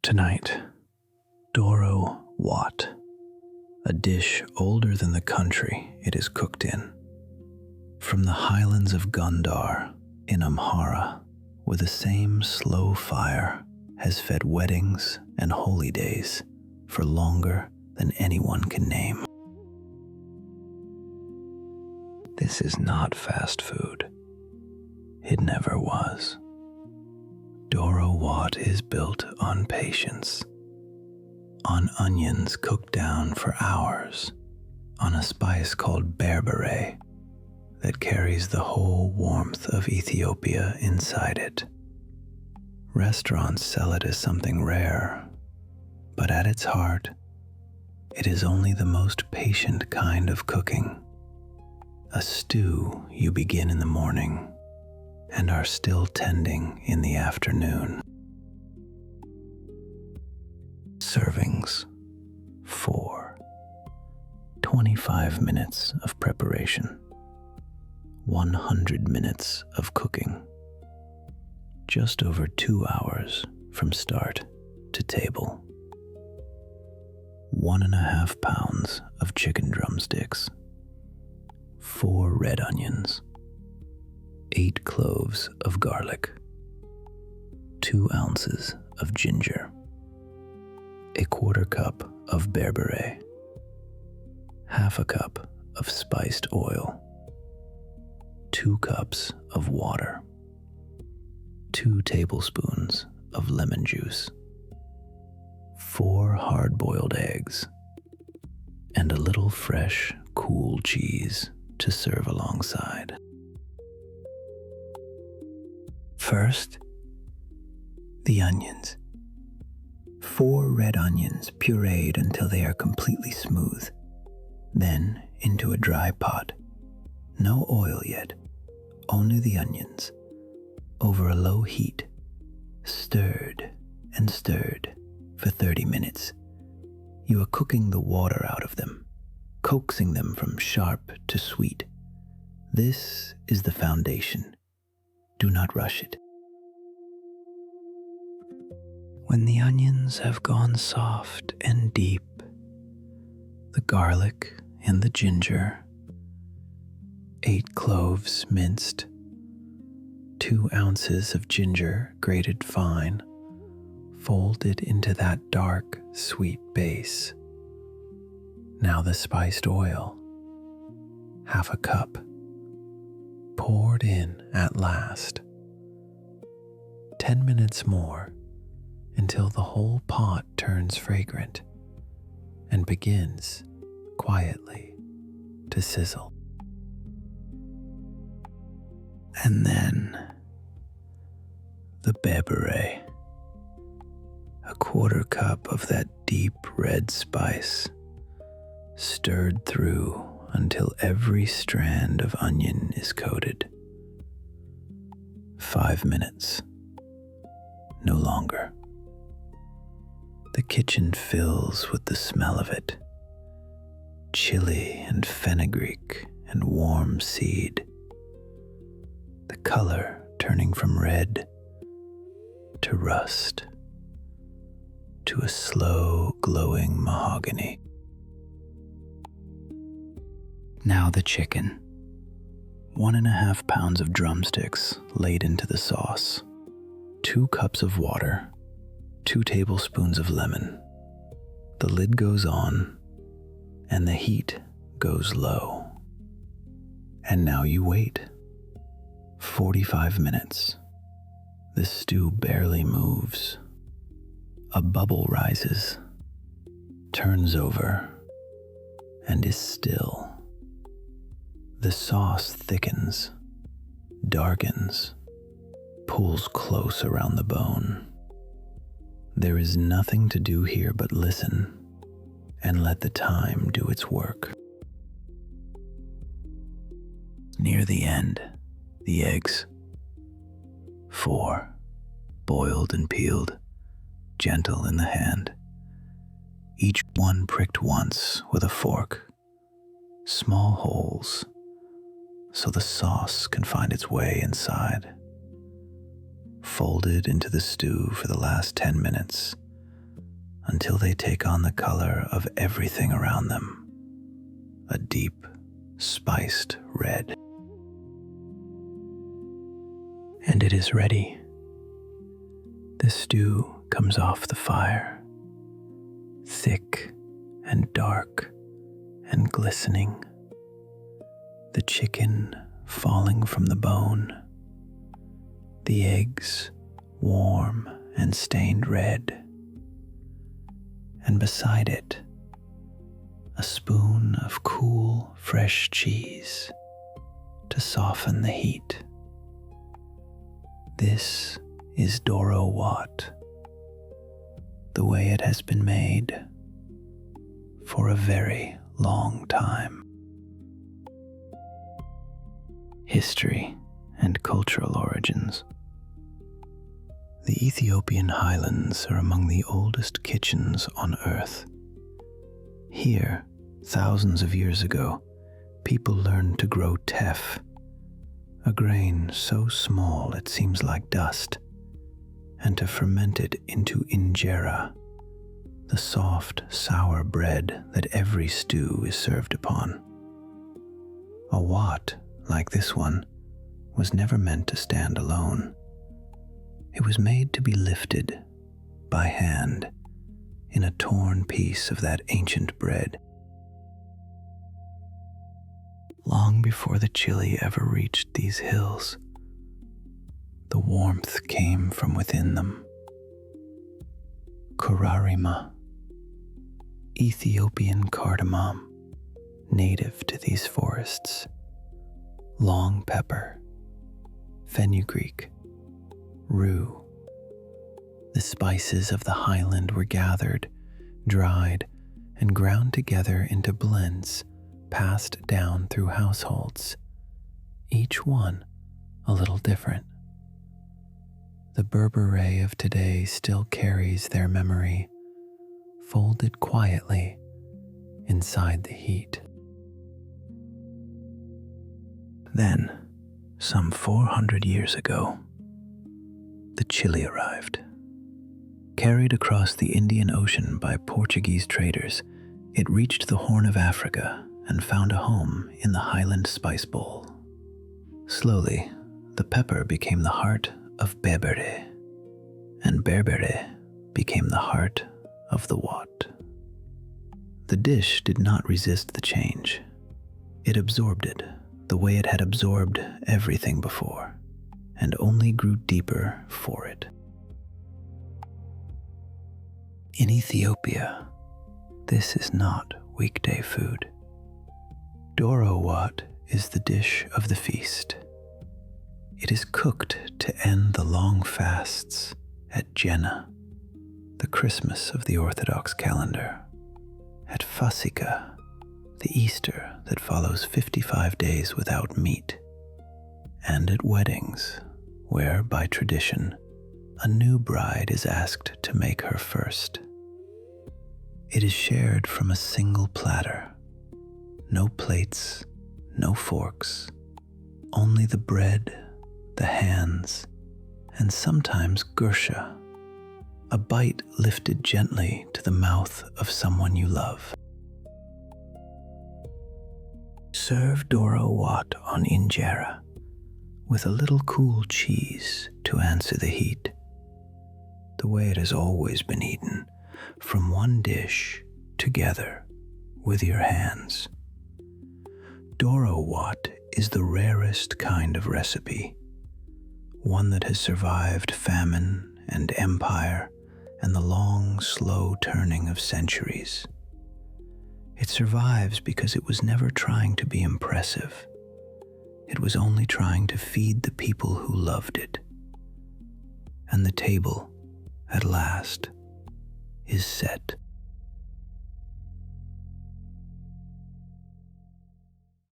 Tonight, Doro Wat, a dish older than the country it is cooked in. From the highlands of Gondar in Amhara, where the same slow fire has fed weddings and holy days for longer than anyone can name. This is not fast food. It never was. Doro Wat is built on patience, on onions cooked down for hours, on a spice called Berbere that carries the whole warmth of Ethiopia inside it. Restaurants sell it as something rare, but at its heart, it is only the most patient kind of cooking. A stew you begin in the morning and are still tending in the afternoon. Servings 4. 25 minutes of preparation. 100 minutes of cooking. Just over 2 hours from start to table. 1.5 pounds of chicken drumsticks. 4 red onions. 8 cloves of garlic. 2 ounces of ginger. 1/4 cup of berbere. 1/2 cup of spiced oil. 2 cups of water. 2 tablespoons of lemon juice. 4 hard-boiled eggs. And a little fresh, cool cheese to serve alongside. First, the onions. 4 red onions pureed until they are completely smooth. Then into a dry pot. No oil yet, only the onions. Over a low heat, stirred and stirred for 30 minutes. You are cooking the water out of them, coaxing them from sharp to sweet. This is the foundation. Do not rush it. When the onions have gone soft and deep, the garlic and the ginger, 8 cloves minced, 2 ounces of ginger grated fine, folded into that dark, sweet base. Now the spiced oil, 1/2 cup, poured in at last. 10 minutes more until the whole pot turns fragrant and begins quietly to sizzle. And then the berbere, 1/4 cup of that deep red spice, stirred through until every strand of onion is coated. 5 minutes, no longer. The kitchen fills with the smell of it, chili and fenugreek and warm seed. The color turning from red to rust to a slow glowing mahogany. Now the chicken. 1.5 pounds of drumsticks laid into the sauce. 2 cups of water. 2 tablespoons of lemon. The lid goes on and the heat goes low. And now you wait. 45 minutes. The stew barely moves. A bubble rises, turns over, and is still. The sauce thickens, darkens, pulls close around the bone. There is nothing to do here but listen and let the time do its work. Near the end, the eggs. 4, boiled and peeled, gentle in the hand. Each one pricked once with a fork. Small holes, so the sauce can find its way inside. Folded into the stew for the last 10 minutes until they take on the color of everything around them, a deep, spiced red. And it is ready. The stew comes off the fire, thick and dark and glistening, the chicken falling from the bone, the eggs warm and stained red, and beside it, a spoon of cool, fresh cheese to soften the heat. This is Doro Wat, the way it has been made for a very long time. History and cultural origins. The Ethiopian Highlands are among the oldest kitchens on Earth. Here, thousands of years ago, people learned to grow teff, a grain so small it seems like dust, and to ferment it into injera, the soft, sour bread that every stew is served upon. A wat, like this one, was never meant to stand alone. It was made to be lifted by hand in a torn piece of that ancient bread. Long before the chili ever reached these hills, the warmth came from within them. Kurarima, Ethiopian cardamom, native to these forests, long pepper, fenugreek, rue. The spices of the highland were gathered, dried, and ground together into blends passed down through households, each one a little different. The Berbere of today still carries their memory, folded quietly inside the heat. Then, some 400 years ago, the chili arrived. Carried across the Indian Ocean by Portuguese traders, it reached the Horn of Africa and found a home in the Highland spice bowl. Slowly, the pepper became the heart of Berbere, and Berbere became the heart of the Wat. The dish did not resist the change. It absorbed it the way it had absorbed everything before, and only grew deeper for it. In Ethiopia, this is not weekday food. Doro Wat is the dish of the feast. It is cooked to end the long fasts at Jenna, the Christmas of the Orthodox calendar, at Fasika, the Easter that follows 55 days without meat, and at weddings, where, by tradition, a new bride is asked to make her first. It is shared from a single platter. No plates, no forks, only the bread, the hands, and sometimes gursha, a bite lifted gently to the mouth of someone you love. Serve Doro Wat on injera, with a little cool cheese to answer the heat, the way it has always been eaten, from one dish together with your hands. Doro Wat is the rarest kind of recipe, one that has survived famine and empire and the long, slow turning of centuries. It survives because it was never trying to be impressive. It was only trying to feed the people who loved it. And the table, at last, is set.